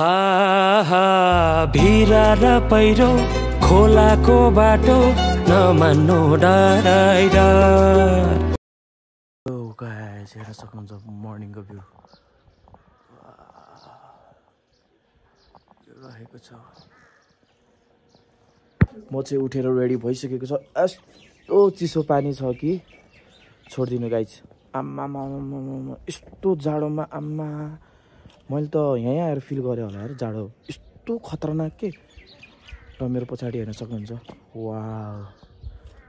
हा हा भिरा र पहिरो खोलाको बाटो नमान्नु डराइ डर। गाइस हेर्न सक्नुहुन्छ मर्निङको भ्यू रहेको छ। म चाहिँ उठेर रेडी भइसकेको छ। यस्तो चिसो पानी छ कि छोडिदिनु गाइस। आम्मा यस्तो जाडोमा आम्मा मैले त यहीँ आएर फिल गरेँ होला यार जाडो यस्तो खतरनाक के। र मेरो पछाडि हेर्न सक्नुहुन्छ वाउ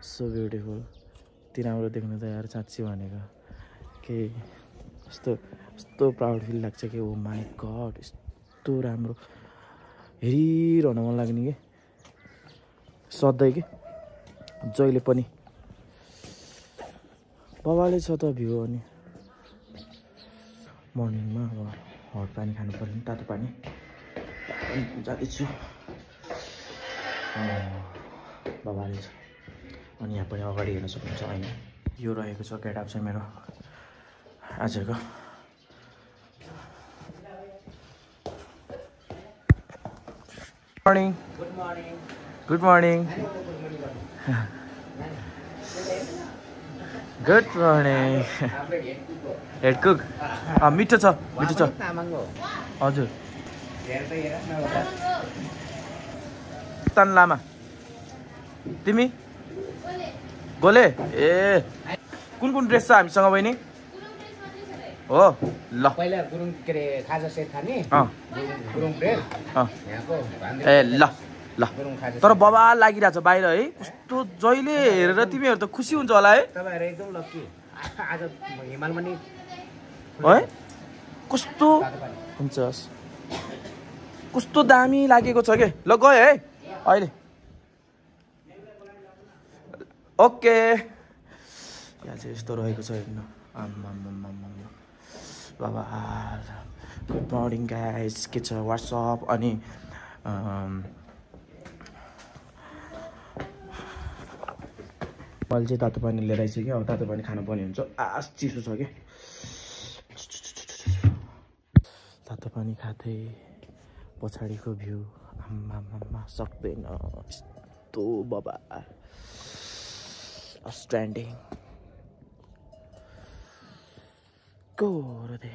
सो ब्युटिफुल। यति राम्रो देख्नु त यार साँच्ची भनेको के यस्तो प्राउड फिल लाग्छ कि ओ माई गड यस्तो राम्रो हेरिरहन मन लाग्ने कि सधैँ कि जहिले पनि बबाले छ त भ्यू। अनि मर्निङमा अब हट पानी खानु पर्यो नि तातो पानी जाँदैछु बबाले छ। अनि यहाँ पनि अगाडि हेर्न सक्नुहुन्छ होइन यो रहेको छ गेटअप चाहिँ मेरो आजको। Morning good morning good morning head cook मिठो छ हजुर। तन लामा तिमी गोले ए कुन ड्रेस छ हामीसँग बहिनी हो ल पहिला गुरुङ के रे खाजा सेट खाने गुरुङ ब्रेड यहाँको ए ल ल तर बबा लागिरहेछ बाहिर है कस्तो जहिले हेरेर तिमीहरू त खुसी हुन्छ होला है। तपाईहरु एकदम लकी आज हिमालमा नि है कस्तो हुन्छ कस्तो दामी लागेको छ के। ल गयो है अहिले ओके। यहाँ चाहिँ यस्तो रहेको छ हेर्नु आम्मा बाबा गुड मर्निङ गाइस के छ व्हाट्सअप। अनि मैले चाहिँ तातो पानी लिएर आइसक्यो। अब तातो पानी खानु पर्ने हुन्छ चिसो छ कि तातो पानी खाँदै पछाडिको भ्यू आम्मा सक्दैन यस्तो बाबा स्ट्यान्डिङ गोरो दे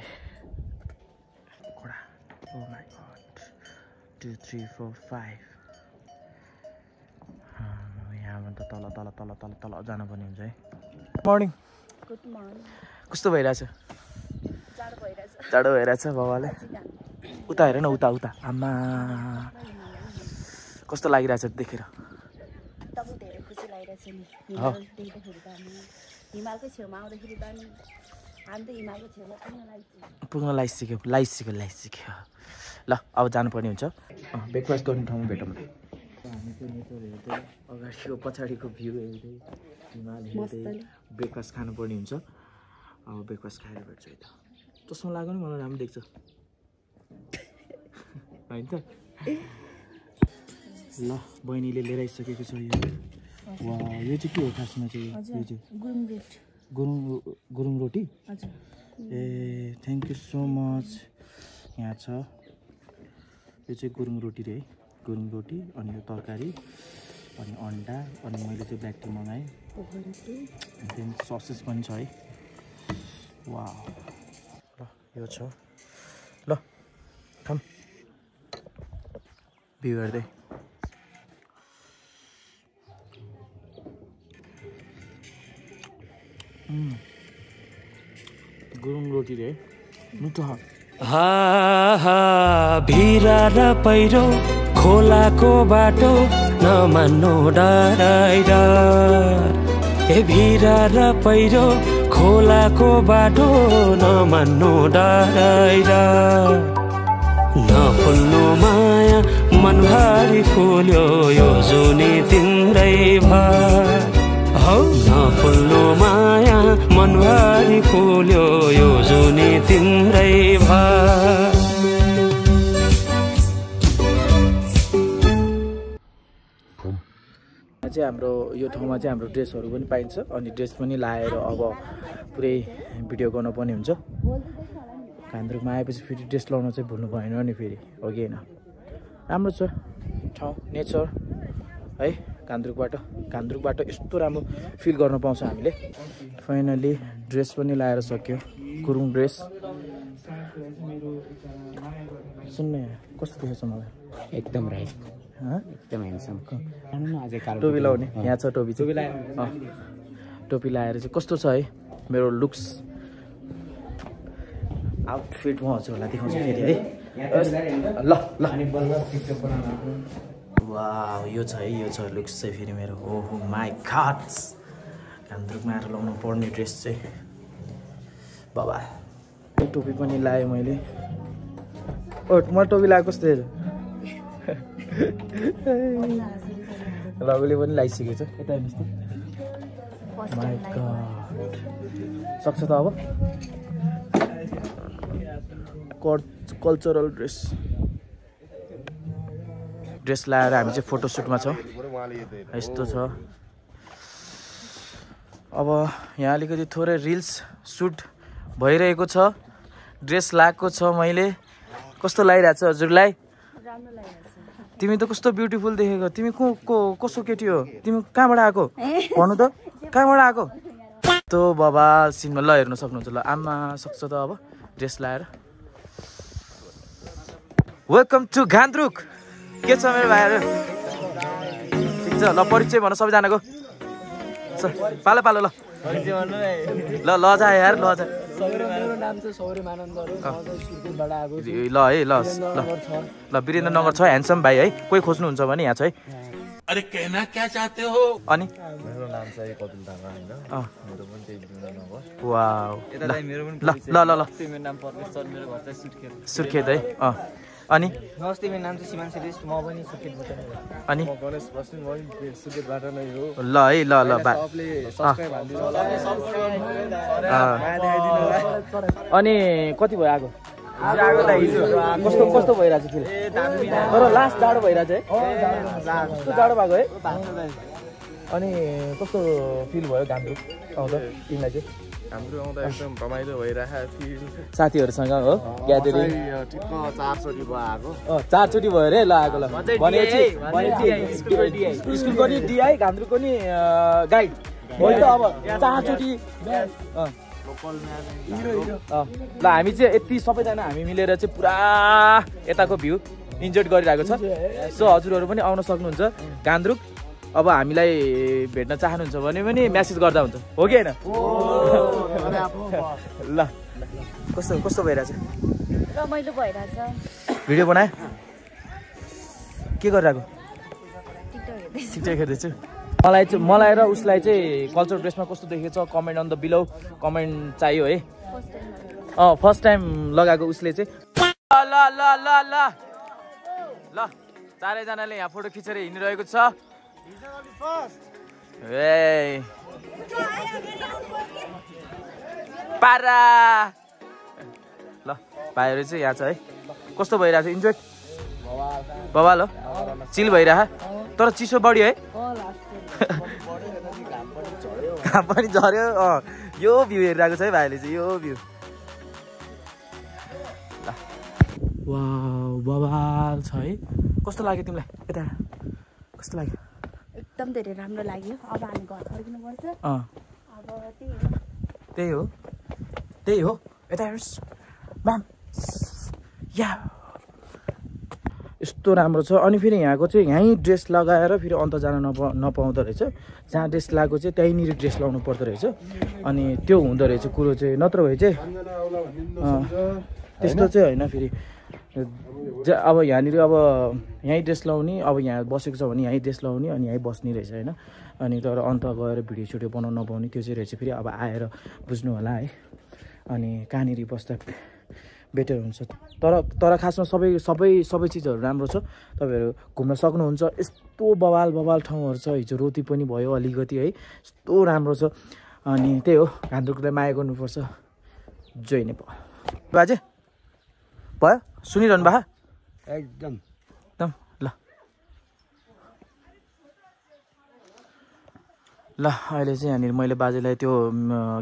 घोडा ओ माई गॉड 2 3 4 5 यहाँबाट तल जानुपर्ने हुन्छ है। Morning good morning. कस्तो भइरहेछ? जाडो भइरहेछ बाबाले उता हेर न उता आम्मा कस्तो लागिरहेछ देखेर? एकदम धेरै खुसी लागिरहेछ नि देख्दाखेरि त। हिमालकै छेउमा आउँदाखेरि त नि हामी त हिमालको छेउमा पुग्न लागिसक्यो ल अब जानुपर्ने हुन्छ। ब्रेकफास्ट गर्ने ठाउँमा भेटौँ। हामी चाहिँ नेचर हेर्दै अगाडिको पछाडिको भ्यू हेर्दै हिमाल हेर्दै ब्रेकफास्ट खानुपर्ने हुन्छ। अब ब्रेकफास्ट खाएर भेट्छु है त। चस्मा लाग्यो नि मलाई राम्रो देख्छ होइन त। ल बहिनीले लिएर आइसकेको छ यो वा यो चाहिँ के हो खासमा चाहिँ? यो चाहिँ गुरुङ रोटी ए थ्याङ्क यू सो मच। यहाँ छ यो चाहिँ गुरुङ रोटी रे है गुरुङ रोटी अनि यो तरकारी अनि अन्डा अनि मैले चाहिँ ब्ल्याक टी मगाएँ देन ससेस पनि छ है वा ल यो छ ल थम भ्यू हेर्दै गुरुङ रोटी रे मिठो हा हा भिरा र पहिरो खोलाको बाटो नमान्नु डराइ डर। ए भिरा र पहिरो खोलाको बाटो नमान्नु डराइ डर। नफुल्नु माया मनभरि फुल्यो यो जुनी तिम्रै भर हौ। नफुल्नु माया मनभरि फुल्यो यो जुनी तिम्रै भर। चाहिँ हाम्रो यो ठाउँमा चाहिँ हाम्रो ड्रेसहरू पनि पाइन्छ अनि ड्रेस पनि लाएर अब पुरै भिडियो गर्नुपर्ने हुन्छ। गान्तोकमा आएपछि फेरि ड्रेस लाउन चाहिँ भुल्नु भएन नि फेरि हो कि होइन राम्रो छ ठाउँ नेचर है गान्तोकबाट यस्तो राम्रो फिल गर्न पाउँछ हामीले फाइनली ड्रेस पनि लाएर सक्यो गुरुङ ड्रेस सुन्ने कस्तो देखेछ मलाई एकदम राइट एकदम ह्यान्डसम टोपी लाउने यहाँ छ टोपी टोपी लाएर चाहिँ कस्तो छ है मेरो लुक्स आउटफिट म हजुरहरूलाई देखाउँछु फेरि है ल वाउ यो छ लुक्स चाहिँ फेरि मेरो ओहो माई गॉड गान्तोकमा आएर लाउनु पर्ने ड्रेस चाहिँ बाबा टोपी पनि लाएँ मैले म टोपी लगाएको कस्तो देखेछ रघुले पनि लगाइसकेको छ यता हेर्नुहोस् त माई गॉड सक्छ त अब कल्चरल ड्रेस लाएर हामी चाहिँ फोटोसुटमा छौँ यस्तो छ अब यहाँ अलिकति थोरै रिल्स सुट भइरहेको छ ड्रेस लगाएको छ मैले कस्तो लागिरहेको छ हजुरलाई तिमी त कस्तो ब्युटिफुल देखेको तिमी कसो केटी हो तिमी कहाँबाट आएको भन्नु त कहाँबाट आएको त्यो बाबा सिनमा ल हेर्नु सक्नुहुन्छ ल आमा सक्छ त अब ड्रेस लाएर वेलकम टु गान्तोक के छ मेरो भाइहरू ठिक छ ल परिचय भन सबैजनाको पालो पालो ल जा यार ल जा ल है ल वीरेन्द्र नगर छ ह्यान्डसम भाइ है कोही खोज्नुहुन्छ भने यहाँ छ है अरे कहना क्या चाहते हो अनि मेरो नाम चाहिँ कपिल थापा हैन मेरो पनि त्यही वीरेन्द्र नगर वाउ मेरो पनि ल मेरो नाम परमेश सर मेरो घर चाहिँ सुर्खेत है अनि नमस्ते मेरो नाम चाहिँ सीमान श्रेष्ठ म पनि सुर्खेतबाट अनि म गणेश बस्ने म पनि सुर्खेतबाट नै हो ल है ल सबले सब्स्क्राइब हाल्दिनु होला अनि कति भयो आगो कस्तो भइरहेछ फेरि तर लास्ट जाडो भइरहेछ है कस्तो जाडो भएको है अनि कस्तो फिल भयो गान्तोक आउँदा तिमीलाई चाहिँ हाम्रो आउँदा एकदम रमाइलो भइरहेको फिल साथीहरूसँग हो ग्यादरिङ ठिक्क 4 चोटि भयो आएको 4 चोटि भयो रे ल आएको ल भनेपछि स्कुलको नि डिआई गान्तोकको नि गाइड मैले त अब 4 चोटि ल हामी चाहिँ यति सबैजना हामी मिलेर चाहिँ पुरा यताको भ्यू इन्जोय गरिरहेको छ सो हजुरहरू पनि आउन सक्नुहुन्छ गान्तोक अब हामीलाई भेट्न चाहनुहुन्छ भने पनि म्यासेज गर्दा हुन्छ हो कि होइन ल कस्तो भइरहेछ रमाइलो भइरहेछ भिडियो बनाए के गरिरहेको टिकटक हेर्दैछु मलाई र उसलाई चाहिँ कल्चर ड्रेसमा कस्तो देखेको छ comment on the below comment चाहियो है फर्स्ट टाइम लगाएको उसले चाहिँ ल चारैजनाले यहाँ फोटो खिचेर हिँडिरहेको छ पारा ल भाइहरू चाहिँ यहाँ छ है कस्तो भइरहेको छ इन्जोय बवाल हो चिल भइरह तर चिसो बढी है घाम पनि झर्यो यो भ्यू हेरिरहेको छ है भाइले चाहिँ यो भ्यू वाउ बवाल छ है कस्तो लाग्यो तिमीलाई यता कस्तो लाग्यो एकदम धेरै राम्रो लाग्यो अब हामी घर फर्किनु पर्छ अब त्यही हो यता हेर्नुस् म्याम या यस्तो राम्रो छ अनि फेरि यहाँको चाहिँ यहीँ ड्रेस लगाएर फेरि अन्त जान नपाउँदो रहेछ जहाँ ड्रेस लगाएको चाहिँ त्यहीँनिर ड्रेस लाउनु पर्दो रहेछ अनि त्यो हुँदो रहेछ कुरो चाहिँ नत्र भए चाहिँ त्यस्तो चाहिँ होइन फेरि अब यहाँनिर अब यहीँ ड्रेस लाउने अब यहाँ बसेको छ भने यहीँ ड्रेस लाउने अनि यहीँ बस्ने रहेछ होइन अनि तर अन्त गएर भिडियो सिडियो बनाउनु नपाउने त्यो चाहिँ रहेछ फेरि अब आएर बुझ्नु होला है अनि कहाँनिर बस्दा बेटर हुन्छ तर खासमा सबै चिजहरू राम्रो छ तपाईँहरू घुम्न सक्नुहुन्छ यस्तो बवाल ठाउँहरू छ हिजो रोटी पनि भयो अलिकति है यस्तो राम्रो छ अनि त्यही हो गान्तोकलाई माया गर्नुपर्छ जय नेपाल बाजे भयो सुनिरहनु भा एकदम ल अहिले चाहिँ यहाँनिर मैले बाजेलाई त्यो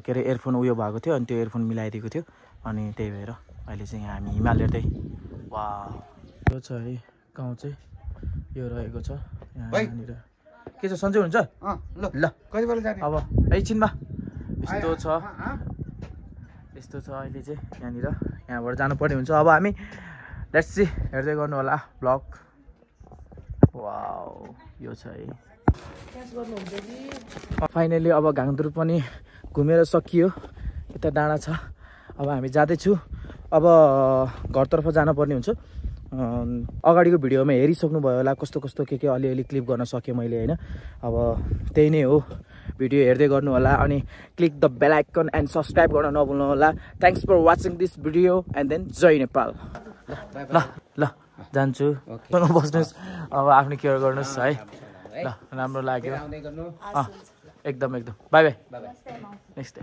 के अरे एयरफोन उयो भएको थियो अनि त्यो एयरफोन मिलाइदिएको थियो अनि त्यही भएर अहिले चाहिँ यहाँ हामी हिमाल हेर्दै वा यो छ है गाउँ चाहिँ यो रहेको छ यहाँनिर के छ सन्चै हुन्छ ल कति बेला जाने अब एकछिनमा यस्तो छ अहिले चाहिँ यहाँनिर यहाँबाट जानुपर्ने हुन्छ अब हामी लेट्स सी हेर्दै गर्नु होला ब्लग वाउ यो छ है फाइनली अब घाङदुर पनि घुमेर सकियो यता डाँडा छ अब हामी जाँदैछु अब घरतर्फ जानुपर्ने हुन्छ अगाडिको भिडियोमा हेरिसक्नु भयो होला कस्तो कस्तो के अलिअलि क्लिप गर्न सकेँ मैले होइन अब त्यही नै हो भिडियो हेर्दै गर्नु होला अनि click the bell icon and subscribe गर्न नभुल्नु होला thanks for watching this video and then जय नेपाल ल ल जान्छु बस्नुहोस् अब आफ्नो केयर गर्नुहोस् है ल राम्रो लाग्यो एकदम बाई बाई नेक्स्ट डे